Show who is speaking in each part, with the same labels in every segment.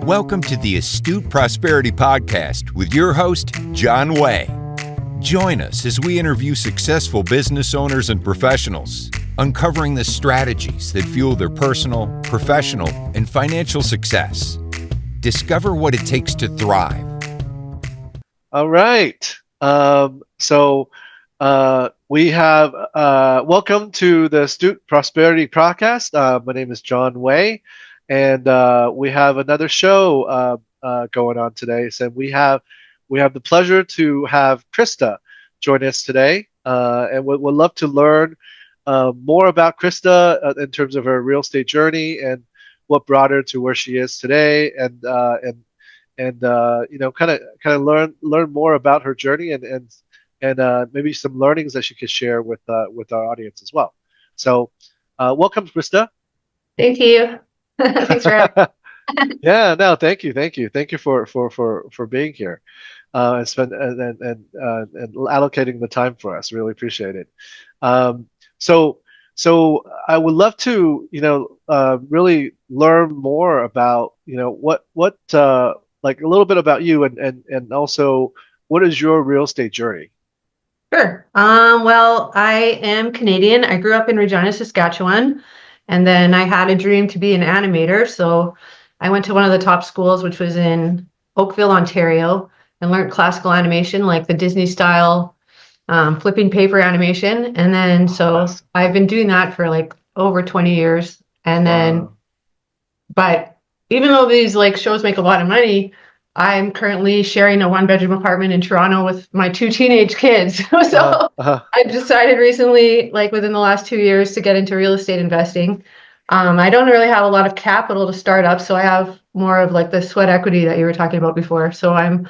Speaker 1: Welcome to the Astute Prosperity Podcast with your host, John Wei. Join us as we interview successful business owners and professionals, uncovering the strategies that fuel their personal, professional, and financial success. Discover what it takes to thrive.
Speaker 2: All right. We have welcome to the Astute Prosperity Podcast. My name is John Wei, and we have another show going on today. So we have the pleasure to have Krista join us today, and we'd love to learn more about Krista in terms of her real estate journey and what brought her to where she is today, and kind of learn more about her journey and maybe some learnings that she could share with our audience as well. So, welcome, Krista.
Speaker 3: Thank you. Thanks for having me.
Speaker 2: Yeah, no, thank you for being here, and allocating the time for us. Really appreciate it. So I would love to really learn more about what like a little bit about you and also what is your real estate journey?
Speaker 3: Sure. Well, I am Canadian. I grew up in Regina, Saskatchewan, and then I had a dream to be an animator. So I went to one of the top schools, which was in Oakville, Ontario, and learned classical animation, like the Disney style, flipping paper animation. And then I've been doing that for like over 20 years. And then, but even though these like shows make a lot of money, I'm currently sharing a one-bedroom apartment in Toronto with my two teenage kids. I decided recently, like within the last 2 years, to get into real estate investing. I don't really have a lot of capital to start up, so I have more of like the sweat equity that you were talking about before. So I'm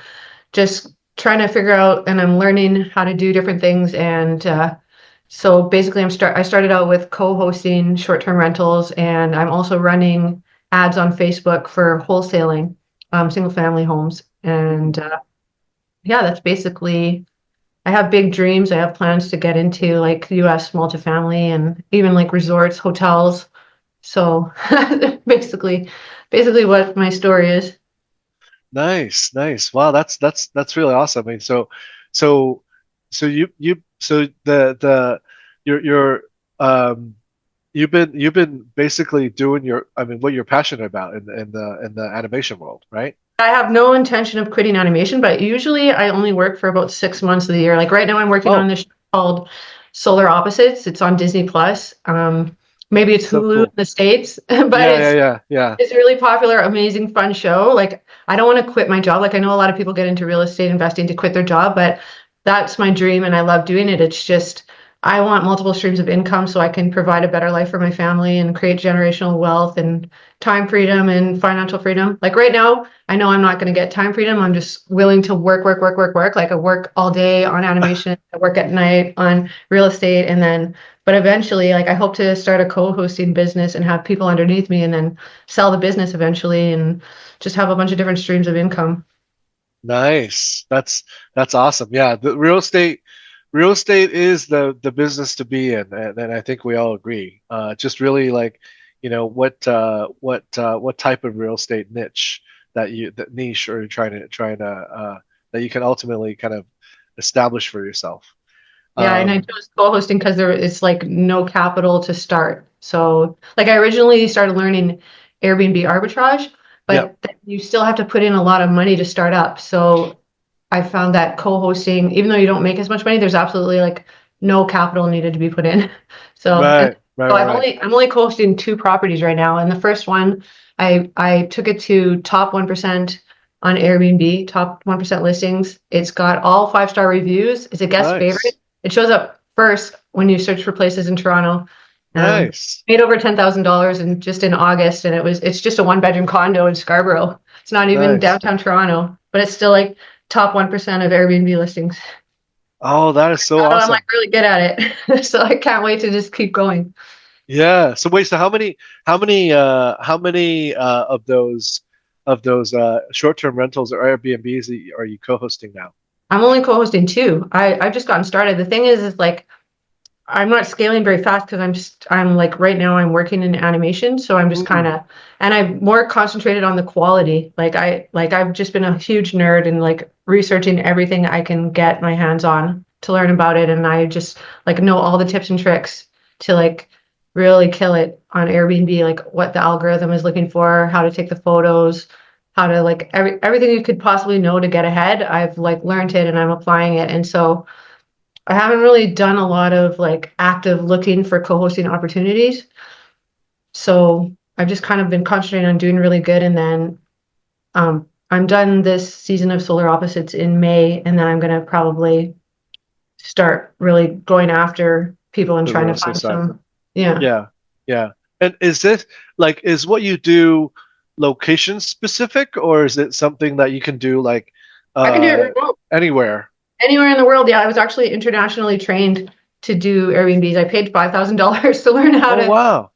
Speaker 3: just trying to figure out, and I'm learning how to do different things. And so basically, I started out with co-hosting short-term rentals, and I'm also running ads on Facebook for wholesaling single family homes. And that's basically, I have big dreams. I have plans to get into like US multifamily and even like resorts, hotels. So basically what my story is.
Speaker 2: Nice. Wow, that's really awesome. I mean, you've been basically doing what you're passionate about in the animation world, right?
Speaker 3: I have no intention of quitting animation, but usually I only work for about 6 months of the year. Like right now I'm working on this show called Solar Opposites. It's on Disney Plus. Maybe it's Hulu in the States, but it's a really popular, amazing, fun show. Like I don't want to quit my job. Like I know a lot of people get into real estate investing to quit their job, but that's my dream and I love doing it. It's just I want multiple streams of income so I can provide a better life for my family and create generational wealth and time freedom and financial freedom. Like right now, I know I'm not going to get time freedom. I'm just willing to work. Like I work all day on animation, I work at night on real estate. But eventually, like I hope to start a co-hosting business and have people underneath me and then sell the business eventually and just have a bunch of different streams of income.
Speaker 2: Nice. That's awesome. Yeah. The real estate is the business to be in, and I think we all agree. Just really like, what type of real estate niche that niche or you're trying to that you can ultimately kind of establish for yourself.
Speaker 3: Yeah, and I chose co-hosting because it's like no capital to start. So like I originally started learning Airbnb arbitrage, but you still have to put in a lot of money to start up. So I found that co-hosting, even though you don't make as much money, there's absolutely like no capital needed to be put in. I'm only co-hosting 2 properties right now. And the first one, I took it to top 1% on Airbnb, top 1% listings. It's got all 5-star reviews. It's a guest favorite. It shows up first when you search for places in Toronto.
Speaker 2: Nice.
Speaker 3: Made over $10,000 in August, and it's just a 1-bedroom condo in Scarborough. It's not even downtown Toronto, but it's still like top 1% of Airbnb listings.
Speaker 2: Oh, that is so awesome.
Speaker 3: I'm like really good at it. So I can't wait to just keep going.
Speaker 2: Yeah. So wait, so how many of those short-term rentals or Airbnbs are you co-hosting now?
Speaker 3: I'm only co-hosting 2. I've just gotten started. The thing is like I'm not scaling very fast because I'm like right now I'm working in animation, so I'm just kind of, and I'm more concentrated on the quality. I've just been a huge nerd and like researching everything I can get my hands on to learn about it, and I just like know all the tips and tricks to like really kill it on Airbnb, like what the algorithm is looking for, how to take the photos, how to like everything you could possibly know to get ahead. I've like learned it and I'm applying it, and so I haven't really done a lot of like active looking for co-hosting opportunities. So I've just kind of been concentrating on doing really good. And then I'm done this season of Solar Opposites in May. And then I'm going to probably start really going after people and
Speaker 2: The
Speaker 3: trying
Speaker 2: real
Speaker 3: to
Speaker 2: estate
Speaker 3: find
Speaker 2: side.
Speaker 3: some. Yeah.
Speaker 2: Yeah. And is what you do location specific, or is it something that you can do like
Speaker 3: I can do it remote.
Speaker 2: anywhere?
Speaker 3: Anywhere in the world. Yeah. I was actually internationally trained to do Airbnbs. I paid $5,000 to learn how
Speaker 2: Oh,
Speaker 3: to.
Speaker 2: wow.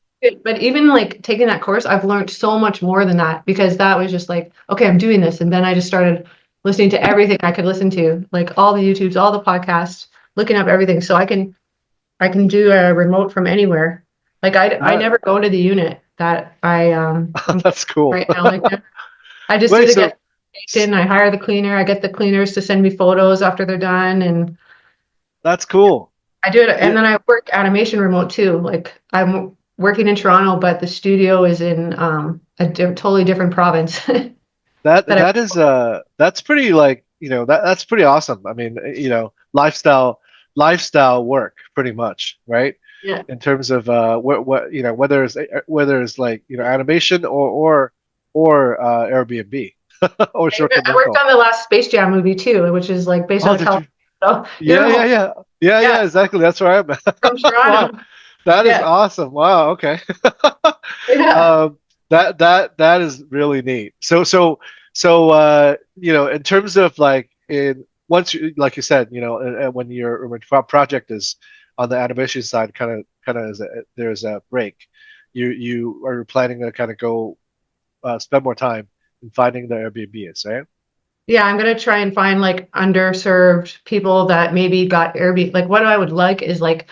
Speaker 3: But even like taking that course, I've learned so much more than that because that was just like, okay, I'm doing this. And then I just started listening to everything I could listen to, like all the YouTubes, all the podcasts, looking up everything. So I can do a remote from anywhere. Like I never go to the unit that I'm
Speaker 2: That's cool.
Speaker 3: right now. Like I just do
Speaker 2: Wait,
Speaker 3: the
Speaker 2: so
Speaker 3: get in, I hire the cleaner, I get the cleaners to send me photos after they're done, and
Speaker 2: that's cool.
Speaker 3: I do it, and
Speaker 2: Yeah,
Speaker 3: then I work animation remote too. Like I'm working in Toronto, but the studio is in totally different province.
Speaker 2: that
Speaker 3: that I,
Speaker 2: that is that's pretty like, that's pretty awesome. I mean, lifestyle work pretty much, right?
Speaker 3: yeah,
Speaker 2: In terms of what whether it's like, animation or Airbnb or short-term
Speaker 3: I worked
Speaker 2: rental.
Speaker 3: on the last Space Jam movie too, which is like based
Speaker 2: Oh,
Speaker 3: on a
Speaker 2: did you?
Speaker 3: television show. You're
Speaker 2: Yeah,
Speaker 3: in
Speaker 2: yeah,
Speaker 3: Hol-
Speaker 2: yeah. Yeah,
Speaker 3: yeah,
Speaker 2: yeah, exactly. That's where I'm
Speaker 3: from
Speaker 2: at. Wow.
Speaker 3: Toronto.
Speaker 2: That is
Speaker 3: Yeah,
Speaker 2: awesome. Wow, okay.
Speaker 3: yeah,
Speaker 2: Um, that is really neat. So in terms of like in once you like you said, and when your project is on the animation side, kind of there's a break. You are planning to kind of go spend more time in finding the Airbnbs, right?
Speaker 3: yeah. I'm gonna try and find like underserved people that maybe got Airbnb. Like what I would like is like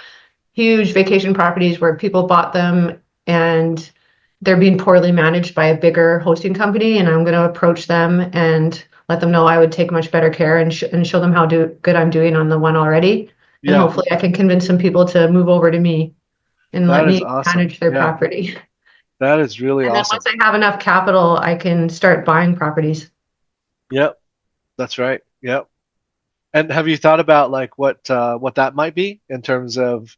Speaker 3: huge vacation properties where people bought them and they're being poorly managed by a bigger hosting company, and I'm going to approach them and let them know I would take much better care and show them how good I'm doing on the one already, and
Speaker 2: Yeah,
Speaker 3: hopefully I can convince some people to move over to me and let
Speaker 2: that is
Speaker 3: me
Speaker 2: awesome.
Speaker 3: manage their
Speaker 2: Yeah,
Speaker 3: property.
Speaker 2: that is really
Speaker 3: And then
Speaker 2: awesome.
Speaker 3: once I have enough capital, I can start buying properties.
Speaker 2: Yep, that's right. Yep. And have you thought about like what that might be in terms of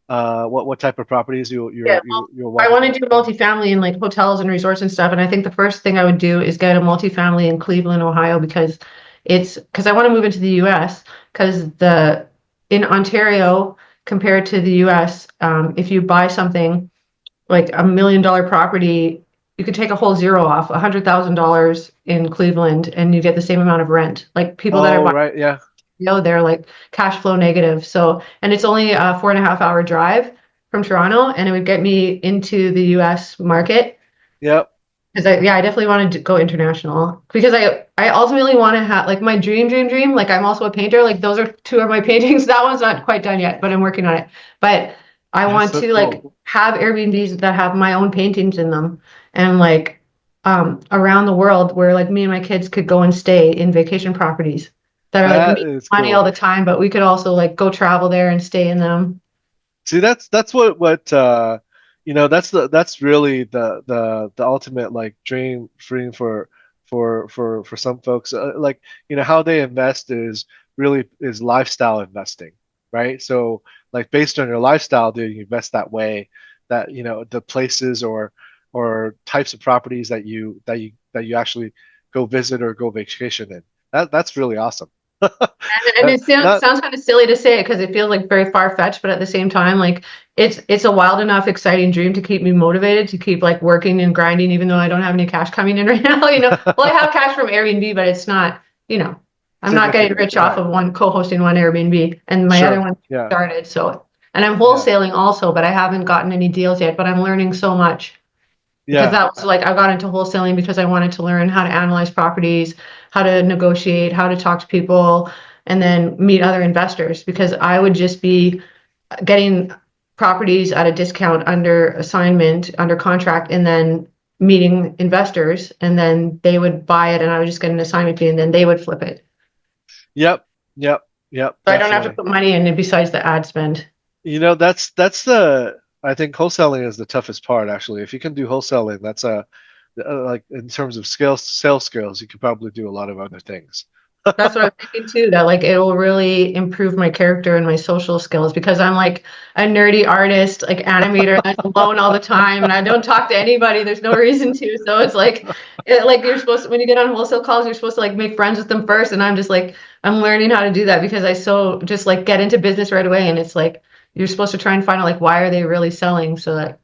Speaker 2: what type of properties
Speaker 3: Yeah, well,
Speaker 2: you're
Speaker 3: I
Speaker 2: wanting
Speaker 3: want to do multifamily in like hotels and resorts and stuff. And I think the first thing I would do is get a multifamily in Cleveland, Ohio, because I want to move into the US because the in Ontario compared to the US, if you buy something like $1 million property, you could take a whole zero off, $100,000 in Cleveland, and you get the same amount of rent. Like people that are
Speaker 2: Oh,
Speaker 3: buying,
Speaker 2: right, yeah.
Speaker 3: they're like cash flow negative. So, and it's only a 4.5 hour drive from Toronto, and it would get me into the US market.
Speaker 2: Yep.
Speaker 3: Because I definitely wanted to go international because I ultimately want to have like my dream. Like I'm also a painter. Like those are two of my paintings. That one's not quite done yet, but I'm working on it. But I
Speaker 2: That's
Speaker 3: want
Speaker 2: so
Speaker 3: to like
Speaker 2: cool.
Speaker 3: have Airbnbs that have my own paintings in them, and like around the world where like me and my kids could go and stay in vacation properties that are like
Speaker 2: That
Speaker 3: making
Speaker 2: is
Speaker 3: money all
Speaker 2: cool.
Speaker 3: the time, but we could also like go travel there and stay in them.
Speaker 2: See, that's that's really the ultimate like dream for some folks. Like, how they invest is lifestyle investing, right? So like based on your lifestyle, do you invest that way, that the places or types of properties that you actually go visit or go vacation in. That's really awesome.
Speaker 3: And it
Speaker 2: Not
Speaker 3: sounds kind of silly to say it because it feels like very far-fetched, but at the same time, like it's a wild enough, exciting dream to keep me motivated to keep like working and grinding, even though I don't have any cash coming in right now. Well, I have cash from Airbnb, but it's not, I'm not getting
Speaker 2: significant,
Speaker 3: rich off
Speaker 2: right?
Speaker 3: of one co-hosting one Airbnb, and my other
Speaker 2: Sure.
Speaker 3: one
Speaker 2: Yeah.
Speaker 3: started. So, and I'm
Speaker 2: Yeah.
Speaker 3: wholesaling also, but I haven't gotten any deals yet. But I'm learning so much because
Speaker 2: Yeah.
Speaker 3: that was like I got into wholesaling because I wanted to learn how to analyze properties, how to negotiate, how to talk to people, and then meet other investors because I would just be getting properties at a discount under assignment, under contract, and then meeting investors, and then they would buy it, and I would just get an assignment fee, and then they would flip it.
Speaker 2: Yep. Yep. Yep.
Speaker 3: So I don't have to
Speaker 2: Definitely.
Speaker 3: put money in it besides the ad spend.
Speaker 2: That's the I think wholesaling is the toughest part actually. If you can do wholesaling, that's a like in terms of sales skills, you could probably do a lot of other things.
Speaker 3: That's what I'm thinking too, that like it will really improve my character and my social skills because I'm like a nerdy artist, like animator, and I'm alone all the time and I don't talk to anybody. There's no reason to. So it's like you're supposed to, when you get on wholesale calls, you're supposed to like make friends with them first. And I'm just like, I'm learning how to do that because I so just like get into business right away. And it's like, you're supposed to try and find out like, why are they really selling? So that,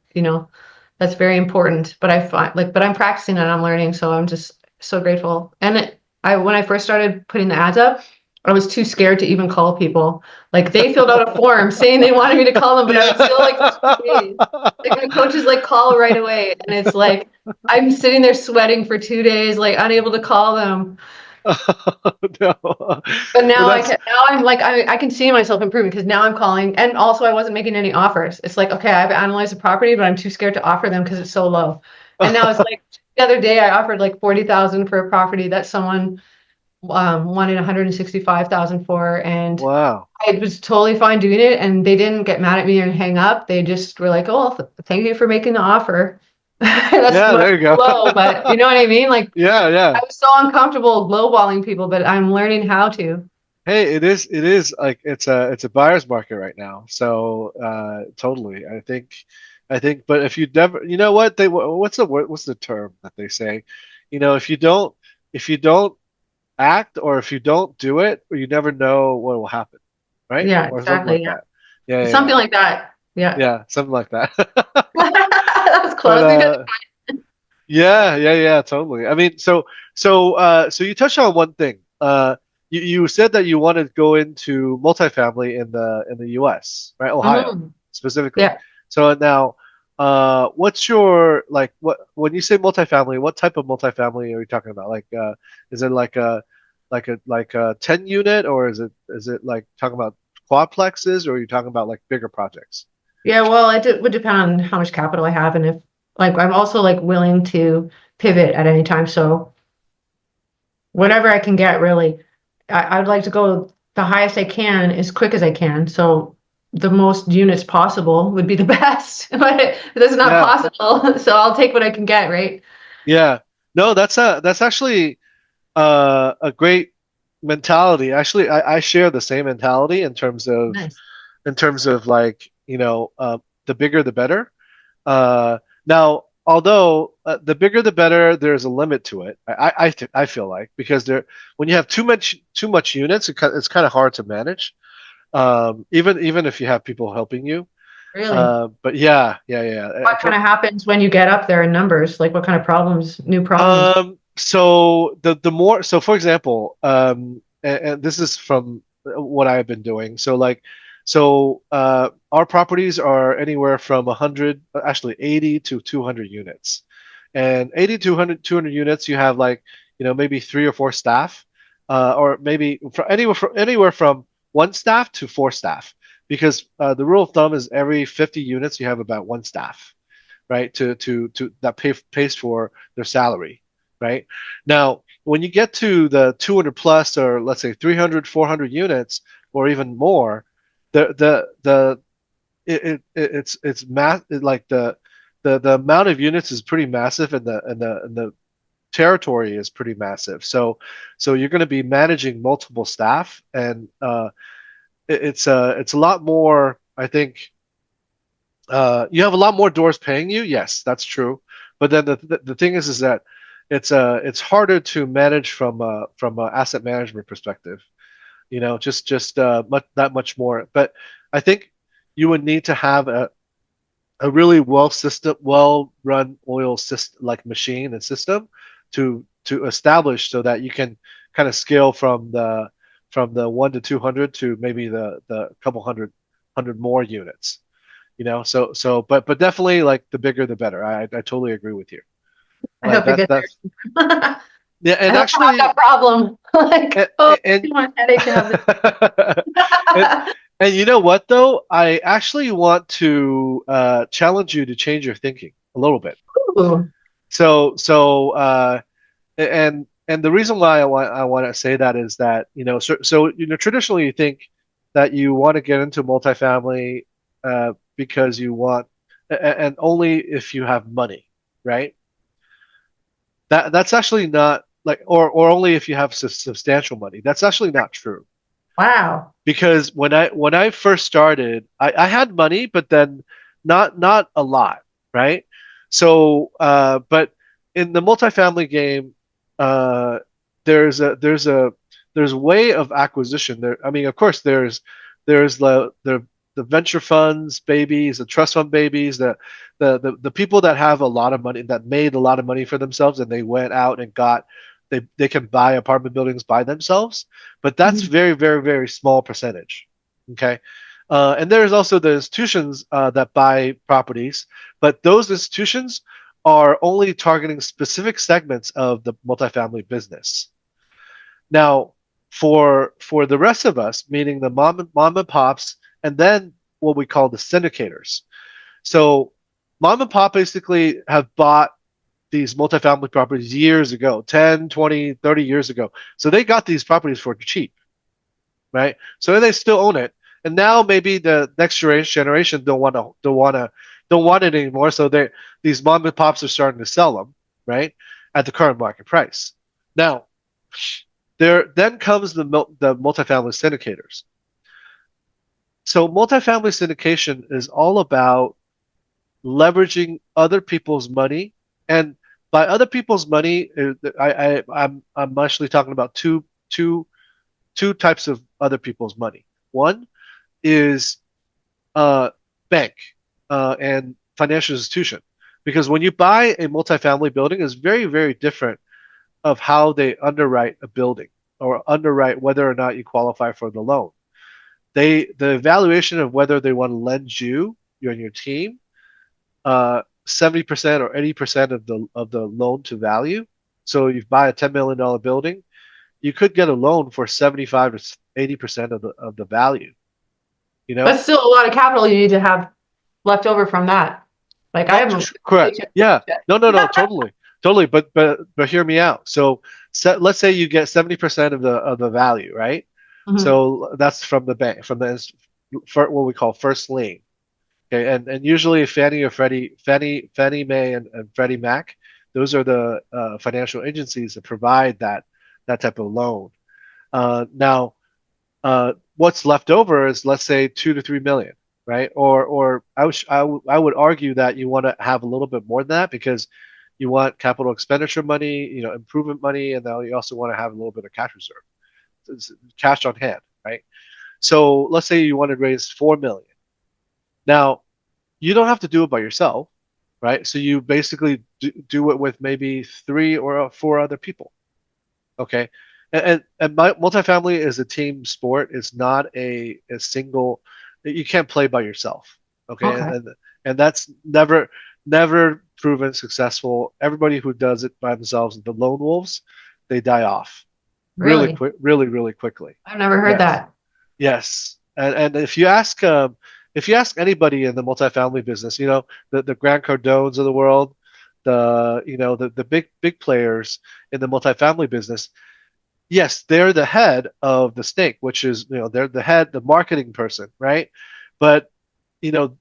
Speaker 3: that's very important. But I find like, but I'm practicing and I'm learning. So I'm just so grateful. And when I first started putting the ads up, I was too scared to even call people. Like they filled out a form saying they wanted me to call them, but I would still like 2 days. Like my coaches like call right away, and it's like I'm sitting there sweating for 2 days, like unable to call them.
Speaker 2: No.
Speaker 3: But
Speaker 2: Well,
Speaker 3: now
Speaker 2: that's
Speaker 3: now I'm like I can see myself improving because now I'm calling, and also I wasn't making any offers. It's like okay, I've analyzed the property, but I'm too scared to offer them because it's so low. And now it's like the other day I offered like 40,000 for a property that someone wanted 165,000 for, and
Speaker 2: wow.
Speaker 3: I was totally fine doing it, and they didn't get mad at me and hang up. They just were like, "Oh, thank you for making the offer." That's
Speaker 2: Yeah, there you go.
Speaker 3: low, but you know what I mean? Like
Speaker 2: Yeah, yeah.
Speaker 3: I was so uncomfortable lowballing people, but I'm learning how to.
Speaker 2: Hey, it is like it's a buyer's market right now. So totally. I think but if you never you know what they what's the word what's the term that they say? If you don't act or if you don't do it, you never know what will happen, right?
Speaker 3: Yeah,
Speaker 2: Or something
Speaker 3: exactly.
Speaker 2: like
Speaker 3: Yeah,
Speaker 2: that. Yeah, yeah,
Speaker 3: something
Speaker 2: yeah.
Speaker 3: like that. Yeah,
Speaker 2: Yeah, something like that.
Speaker 3: that was
Speaker 2: But
Speaker 3: close. We did.
Speaker 2: yeah, yeah, yeah, totally. I mean, so you touched on one thing. You said that you wanted to go into multifamily in the US, right? Ohio
Speaker 3: Mhm.
Speaker 2: specifically.
Speaker 3: Yeah.
Speaker 2: So now, what's your like what when you say multifamily, what type of multifamily are you talking about? Like, is it like a 10 unit, or is it like talking about quadplexes, or are you talking about like bigger projects?
Speaker 3: Yeah, well, would depend on how much capital I have and if like I'm also like willing to pivot at any time. So whatever I can get really. I would like to go the highest I can as quick as I can. So the most units possible would be the best, but that's not
Speaker 2: Yeah.
Speaker 3: possible. So I'll take what I can get, right?
Speaker 2: Yeah. No, that's actually a great mentality. Actually, I share the same mentality
Speaker 3: Nice.
Speaker 2: in terms of like, the bigger the better. Now, although the bigger the better, there's a limit to it. I feel like because when you have too much units, it's kind of hard to manage. Even if you have people helping you.
Speaker 3: Really?
Speaker 2: But yeah, yeah, yeah.
Speaker 3: What kind of happens when you get up there in numbers? Like what kind of problems, new problems?
Speaker 2: So the more so for example, and this is from what I've been doing. Our properties are anywhere from 100, actually 80 to 200 units. And 80 to 100, 200 units, you have like, maybe three or four staff, or maybe anywhere from one staff to four staff, because the rule of thumb is every 50 units you have about one staff, right? To that pays for their salary, right? Now, when you get to the 200 plus, or let's say 300, 400 units, or even more, the it's mass like the amount of units is pretty massive, and the territory is pretty massive. So you're going to be managing multiple staff, and it's a lot more, I think. You have a lot more doors paying you. Yes, that's true. But then the thing is that it's harder to manage from a asset management perspective. Just that much more. But I think you would need to have a really well run oil system, like machine and system, to establish, so that you can kind of scale from the 1 to 200 to maybe the couple hundred more units. But definitely, like, the bigger the better. I totally agree with you.
Speaker 3: I
Speaker 2: Like
Speaker 3: hope you
Speaker 2: that
Speaker 3: get there.
Speaker 2: that's yeah,
Speaker 3: I
Speaker 2: and
Speaker 3: hope I have
Speaker 2: actually,
Speaker 3: that problem. Like,
Speaker 2: and,
Speaker 3: oh,
Speaker 2: and
Speaker 3: too much headache to have
Speaker 2: and,
Speaker 3: this.
Speaker 2: And you know what though? I actually want to challenge you to change your thinking a little bit.
Speaker 3: Ooh,
Speaker 2: So and the reason why I want to say that is that traditionally you think that you want to get into multifamily because you want and only if you have money, right? That's actually not like or only if you have substantial money. That's actually not true.
Speaker 3: wow.
Speaker 2: Because when I first started, I had money, but then not a lot, right? So, but in the multifamily game, uh, there's a way of acquisition. There, I mean, of course, there's the venture funds babies, the trust fund babies, the people that have a lot of money that made a lot of money for themselves, and they went out and got they can buy apartment buildings by themselves, but that's
Speaker 3: Mhm.
Speaker 2: very, very, very small percentage. Okay. And there's also the institutions that buy properties, but those institutions are only targeting specific segments of the multifamily business. Now, for the rest of us, meaning the mom and pops, and then what we call the syndicators. So, mom and pop basically have bought these multifamily properties years ago, 10, 20, 30 years ago. So they got these properties for cheap, right? So they still own it. And now maybe the next generation don't want it anymore. So they these mom and pops are starting to sell them, right? At the current market price. Now, there then comes the multifamily syndicators. So multifamily syndication is all about leveraging other people's money, and by other people's money, I'm actually talking about two types of other people's money. One is uh, bank and financial institution, because when you buy a multifamily building, it's very very different of how they underwrite a building or underwrite whether or not you qualify for the loan. The evaluation of whether they want to lend you and your team 70% or 80% of the loan to value. So you buy a $10 million building, you could get a loan for 75 to 80% of the value. You know?
Speaker 3: But still a lot of capital you need to have left over from that. Like I
Speaker 2: Oh,
Speaker 3: have a
Speaker 2: correct.
Speaker 3: paycheck.
Speaker 2: Yeah. No, totally. But hear me out. So let's say you get 70% of the value, right?
Speaker 3: Mhm.
Speaker 2: So that's from the bank, from the what we call first lien. Okay, and usually Fannie Mae, and Freddie Mac, those are the financial agencies that provide that type of loan. Now, what's left over is let's say 2 to 3 million, right? Or I would argue that you want to have a little bit more than that because you want capital expenditure money, improvement money, and then you also want to have a little bit of cash reserve, cash on hand, right? So let's say you want to raise 4 million. Now, you don't have to do it by yourself, right? So you basically do it with maybe three or four other people. Okay. And multifamily is a team sport. It's not a single, you can't play by yourself. Okay.
Speaker 3: Okay.
Speaker 2: And that's never proven successful. Everybody who does it by themselves, the lone wolves, they die off really
Speaker 3: Really?
Speaker 2: quick, really, really quickly.
Speaker 3: I've never heard
Speaker 2: Yes.
Speaker 3: that.
Speaker 2: Yes, and if you ask anybody in the multifamily business, the Grant Cardones of the world, the big players in the multifamily business, yes, they're the head of the snake, which is they're the head, the marketing person, right? But you know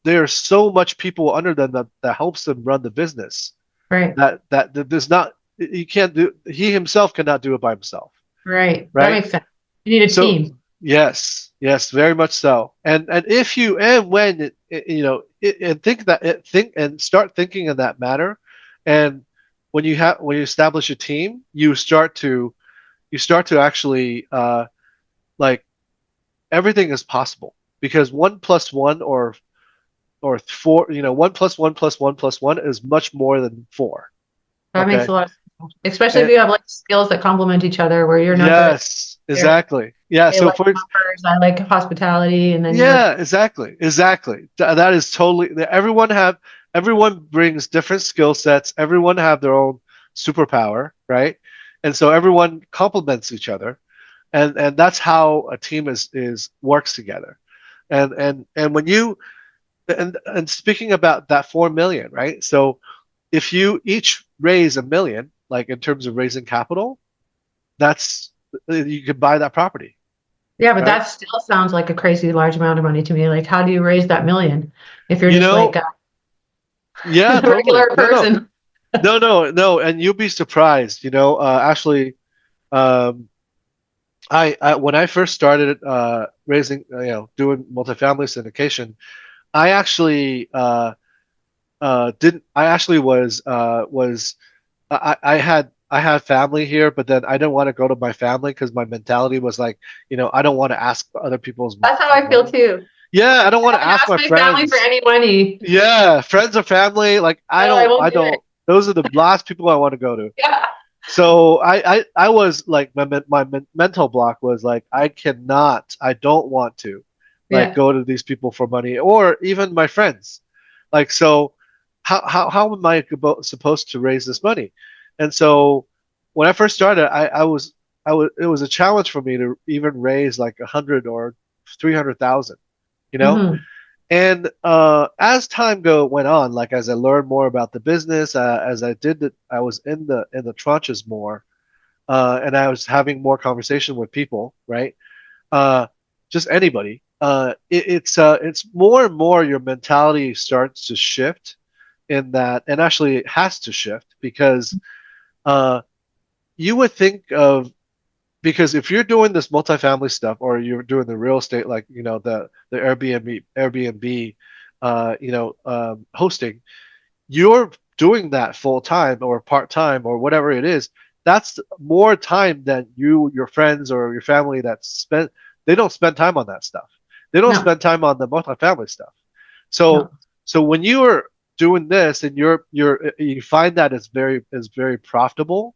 Speaker 2: there's so much people under them that helps them run the business
Speaker 3: Right.
Speaker 2: that there's not he can't do he himself cannot do it by himself,
Speaker 3: Right. That
Speaker 2: right?
Speaker 3: makes sense. You need a
Speaker 2: So
Speaker 3: team.
Speaker 2: yes, very much so. And if you and when and think and start thinking in that manner, and when you establish a team, you start to actually like everything is possible because 1 plus 1 or four, 1 plus 1 plus 1 plus 1 is much more than four.
Speaker 3: That makes
Speaker 2: Okay.
Speaker 3: a lot of sense. Especially if
Speaker 2: And
Speaker 3: you have like skills that complement each other where you're not good at
Speaker 2: yes,
Speaker 3: here.
Speaker 2: exactly. Yeah.
Speaker 3: They
Speaker 2: So
Speaker 3: like
Speaker 2: for
Speaker 3: numbers, I like hospitality, and then you're
Speaker 2: Yeah, exactly. That is totally. Everyone brings different skill sets. Everyone have their own superpower, right? And so everyone complements each other. and that's how a team is works together. And when you and speaking about that 4 million, right? So if you each raise 1 million, like in terms of raising capital, that's you could buy that property,
Speaker 3: Yeah, but
Speaker 2: right?
Speaker 3: that still sounds like a crazy large amount of money to me. Like, how do you raise that million if you're
Speaker 2: You
Speaker 3: just like
Speaker 2: know,
Speaker 3: a
Speaker 2: yeah, totally.
Speaker 3: regular
Speaker 2: No, no,
Speaker 3: person?
Speaker 2: no, no, no, and you'll be surprised. Actually, um, I when I first started raising, doing multifamily syndication, I actually didn't. I actually was I had family here, but then I didn't want to go to my family because my mentality was like, I don't want to ask other people's
Speaker 3: That's how I feel
Speaker 2: money.
Speaker 3: too.
Speaker 2: Yeah, I don't
Speaker 3: I
Speaker 2: want to
Speaker 3: haven't
Speaker 2: ask
Speaker 3: asked
Speaker 2: my
Speaker 3: my family for
Speaker 2: friends.
Speaker 3: any money.
Speaker 2: Yeah, friends or family, like I
Speaker 3: No, I
Speaker 2: don't,
Speaker 3: won't
Speaker 2: I
Speaker 3: do
Speaker 2: don't.
Speaker 3: it.
Speaker 2: Those are the last people I want to go to.
Speaker 3: Yeah.
Speaker 2: So I was like my mental block was like I don't want to like
Speaker 3: Yeah.
Speaker 2: go to these people for money or even my friends. Like so, how am I supposed to raise this money? And so when I first started, I was it was a challenge for me to even raise like 100 or 300,000, you know.
Speaker 3: Hmm.
Speaker 2: And as time went on, like as I learned more about the business, as I did that, I was in the trenches more, and I was having more conversation with people, right? Uh, just anybody. It's more and more your mentality starts to shift in that, and actually it has to shift because uh, you would think of because if you're doing this multifamily stuff or you're doing the real estate, like the Airbnb, hosting, you're doing that full time or part time or whatever it is. That's more time than your friends or your family that spend. They don't spend time on that stuff. They don't
Speaker 3: No,
Speaker 2: spend time on the multifamily stuff. So
Speaker 3: no.
Speaker 2: so when you are doing this and you find that it's very profitable,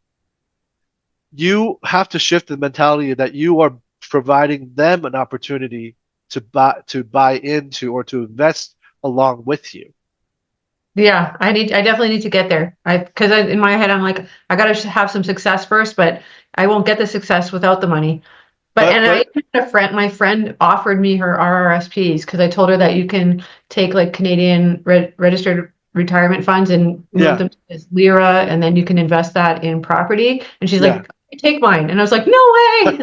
Speaker 2: you have to shift the mentality that you are providing them an opportunity to buy into or to invest along with you.
Speaker 3: Yeah, I definitely need to get there. Because in my head, I'm like, I gotta have some success first, but I won't get the success without the money. But
Speaker 2: But
Speaker 3: and I
Speaker 2: but
Speaker 3: had a friend, my friend offered me her RRSPs because I told her that you can take like Canadian registered retirement funds and move
Speaker 2: yeah,
Speaker 3: them as lira, and then you can invest that in property. And she's
Speaker 2: yeah.
Speaker 3: like, take mine, and I was like, no way.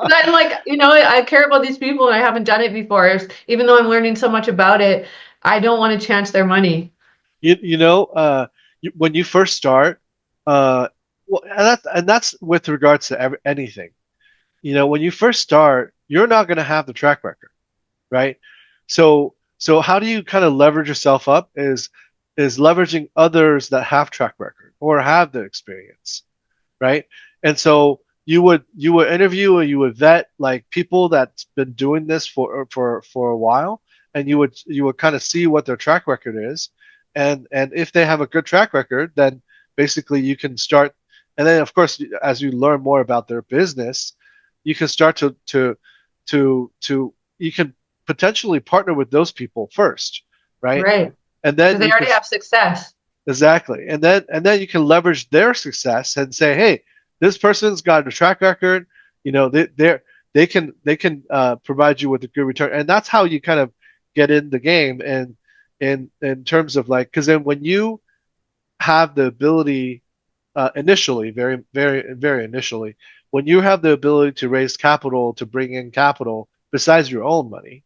Speaker 3: I'm like, I care about these people and I haven't done it before. Even though I'm learning so much about it, I don't want to chance their money.
Speaker 2: When you first start, well, and that's with regards to anything. When you first start, you're not going to have the track record, right? So how do you kind of leverage yourself up is leveraging others that have track record or have the experience, right? And so you would interview or you would vet like people that's been doing this for a while, and you would kind of see what their track record is, and if they have a good track record, then basically you can start, and then of course as you learn more about their business, you can start to you can potentially partner with those people first, right?
Speaker 3: Right.
Speaker 2: And
Speaker 3: Because
Speaker 2: then
Speaker 3: they
Speaker 2: you can
Speaker 3: already have success.
Speaker 2: exactly. And then you can leverage their success and say, hey, this person's got a track record. They can provide you with a good return, and that's how you kind of get in the game. And in terms of like, because then when you have the ability initially, very very very initially, when you have the ability to raise capital to bring in capital besides your own money,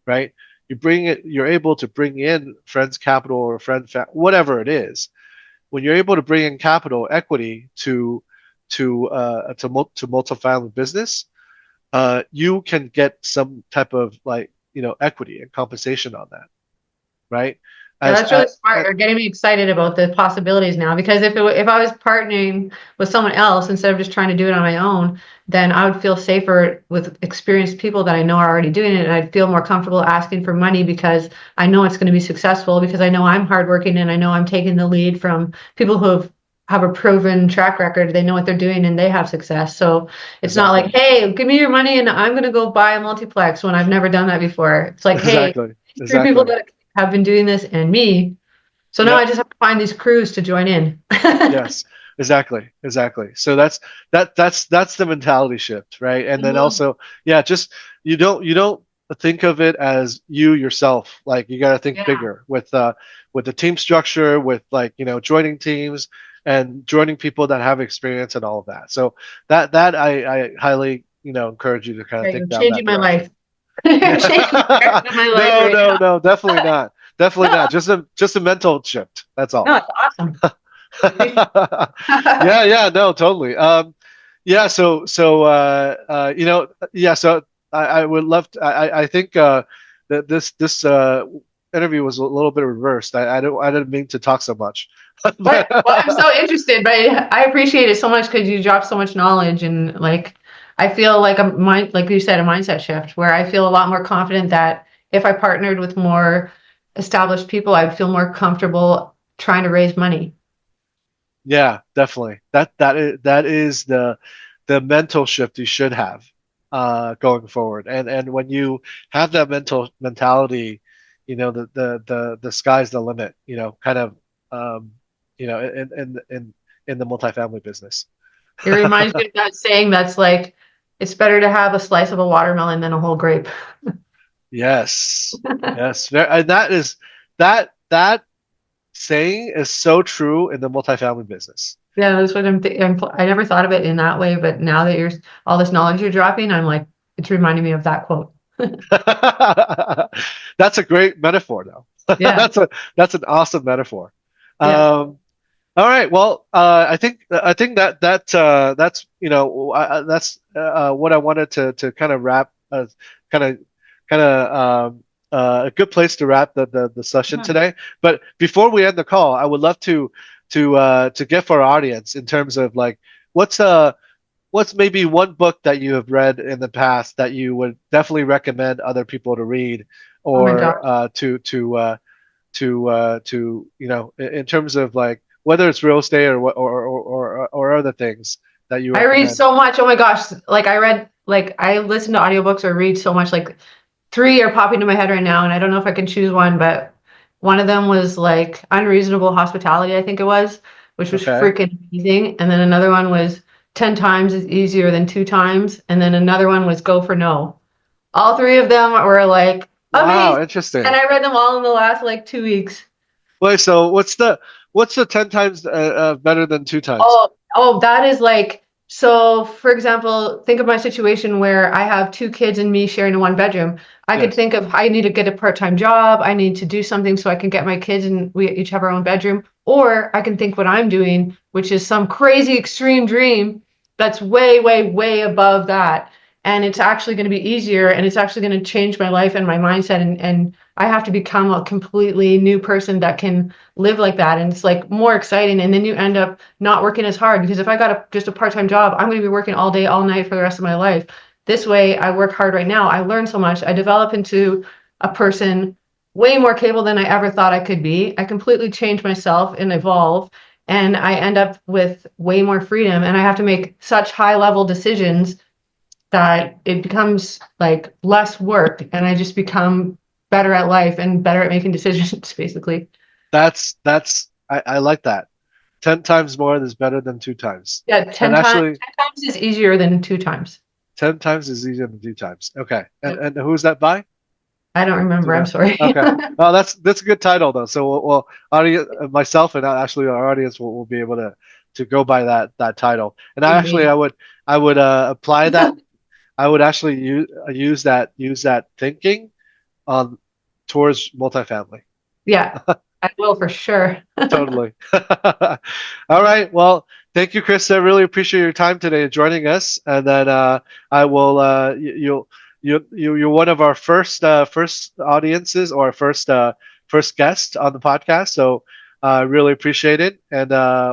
Speaker 2: right? You're able to bring in friends capital or whatever it is. When you're able to bring in capital equity to multifamily business, you can get some type of like equity and compensation on that, right?
Speaker 3: Yeah,
Speaker 2: As,
Speaker 3: that's really
Speaker 2: as,
Speaker 3: smart.
Speaker 2: as
Speaker 3: You're getting me excited about the possibilities now because if I was partnering with someone else instead of just trying to do it on my own, then I would feel safer with experienced people that I know are already doing it, and I'd feel more comfortable asking for money because I know it's going to be successful because I know I'm hardworking and I know I'm taking the lead from people who have a proven track record. They know what they're doing and they have success. So it's not like,
Speaker 2: exactly,
Speaker 3: hey, give me your money and I'm going to go buy a multiplex when I've never done that before. It's like, hey,
Speaker 2: exactly,
Speaker 3: these three people
Speaker 2: exactly.
Speaker 3: that have been doing this and me. So now
Speaker 2: Yep.
Speaker 3: I just have to find these crews to join in.
Speaker 2: Yes. Exactly. So that's the mentality shift, right? And then also, yeah, just you don't think of it as you yourself. Like you got to think
Speaker 3: Yeah.
Speaker 2: bigger with the team structure, with like joining teams and joining people that have experience and all of that. So that I highly encourage you to kind of
Speaker 3: Yeah,
Speaker 2: think
Speaker 3: you're
Speaker 2: down
Speaker 3: changing
Speaker 2: that
Speaker 3: my life.
Speaker 2: direction.
Speaker 3: You're changing the direction of my life
Speaker 2: No,
Speaker 3: right
Speaker 2: no,
Speaker 3: now.
Speaker 2: no, definitely not. Definitely not. Just a mental shift. That's all.
Speaker 3: No, it's awesome. I appreciate
Speaker 2: Yeah, yeah, no, totally. Yeah, yeah, so I would love to, I think that this interview was a little bit reversed. I didn't mean to talk so much.
Speaker 3: But well, I'm
Speaker 2: But
Speaker 3: so interested, but I appreciate it so much because you drop so much knowledge and like I feel like like you said, a mindset shift where I feel a lot more confident that if I partnered with more established people, I'd feel more comfortable trying to raise money.
Speaker 2: yeah, definitely. That is the mental shift you should have going forward. And when you have that mentality, the sky's the limit. Kind of um, in the multifamily business.
Speaker 3: It reminds me of that saying that's like, it's better to have a slice of a watermelon than a whole grape.
Speaker 2: Yes, yes, and that saying is so true in the multifamily business.
Speaker 3: Yeah, that's what I never thought of it in that way, but now that you're all this knowledge you're dropping, I'm like, it's reminding me of that quote.
Speaker 2: That's a great metaphor, though.
Speaker 3: Yeah,
Speaker 2: That's an awesome metaphor.
Speaker 3: yeah.
Speaker 2: All right. Well, I think that's that's what I wanted to kind of wrap, kind of a good place to wrap the session
Speaker 3: Yeah.
Speaker 2: today. But before we end the call, I would love to get for our audience in terms of like what's maybe one book that you have read in the past that you would definitely recommend other people to read,
Speaker 3: Oh my God.
Speaker 2: or in terms of like whether it's real estate or or other things that you
Speaker 3: I read
Speaker 2: recommend.
Speaker 3: so much. Oh my gosh. I listen to audiobooks or read so much. Like three are popping to my head right now, and I don't know if I can choose one, but one of them was like Unreasonable Hospitality, I think it was, which was
Speaker 2: Okay.
Speaker 3: freaking amazing. And then another one was 10 times is easier than two times. And then another one was Go for No. All three of them were like
Speaker 2: Wow,
Speaker 3: amazing. And
Speaker 2: interesting.
Speaker 3: I read them all in the last like 2 weeks.
Speaker 2: Wait, so what's the 10 times better than two times?
Speaker 3: Oh, that is like, so for example, think of my situation where I have two kids and me sharing a one bedroom. I could
Speaker 2: Yes.
Speaker 3: think of, I need to get a part-time job. I need to do something so I can get my kids and we each have our own bedroom. Or I can think what I'm doing, which is some crazy extreme dream that's way, way, way above that. And it's actually going to be easier and it's actually going to change my life and my mindset. And I have to become a completely new person that can live like that. And it's like more exciting. And then you end up not working as hard because if I got just a part-time job, I'm going to be working all day, all night for the rest of my life. This way, I work hard right now. I learn so much. I develop into a person way more capable than I ever thought I could be. I completely change myself and evolve. And I end up with way more freedom. And I have to make such high-level decisions that it becomes like less work. And I just become better at life and better at making decisions, basically.
Speaker 2: I like that. 10 times more is better than two times.
Speaker 3: Yeah,
Speaker 2: And
Speaker 3: 10 times,
Speaker 2: actually,
Speaker 3: 10 times is easier than two times.
Speaker 2: 10 times is easier than two times. Okay. And
Speaker 3: Yep.
Speaker 2: and who's that by?
Speaker 3: I don't
Speaker 2: Do
Speaker 3: remember.
Speaker 2: you
Speaker 3: I'm
Speaker 2: know?
Speaker 3: sorry.
Speaker 2: Okay. Well, that's a good title though. So we'll audience, myself and actually our audience will be able to go by that title. And I actually
Speaker 3: Indeed.
Speaker 2: I would apply that. I would actually use that thinking on towards multifamily.
Speaker 3: Yeah, I will for sure.
Speaker 2: Totally. All right. Well, thank you, Krista. I really appreciate your time today and joining us. And then I will. You're one of our first audiences or first guest on the podcast. So I really appreciate it, and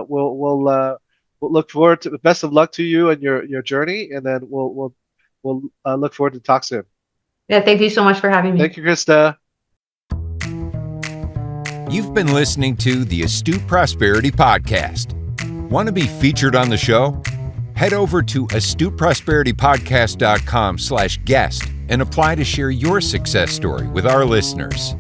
Speaker 2: we'll look forward to best of luck to you and your journey. And then we'll look forward to talk soon.
Speaker 3: Yeah, thank you so much for having me.
Speaker 2: Thank you, Krista.
Speaker 1: You've been listening to the Astute Prosperity Podcast. Want to be featured on the show? Head over to astuteprosperitypodcast.com/guest and apply to share your success story with our listeners.